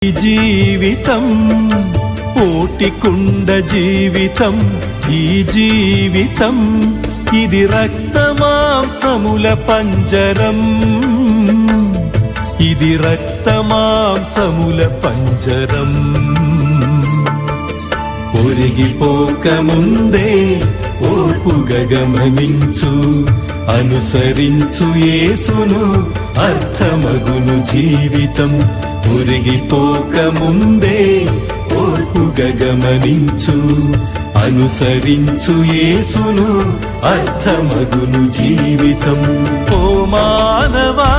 ఈ జీవితం ఓటికుండ జీవితం, ఈ జీవితం ఇది రక్తమాంసముల పంజరం, ఇది రక్తమాంసముల పంజరం. ఒరిగిపోక ముందే ఓర్పుగా గమనించు, అనుసరించు యేసును అర్థమగును జీవితం. ఒరిగిపోక ముందే ఓర్పుగా గమనించు, అనుసరించు యేసును అర్థమగును జీవితం. ఓ మానవా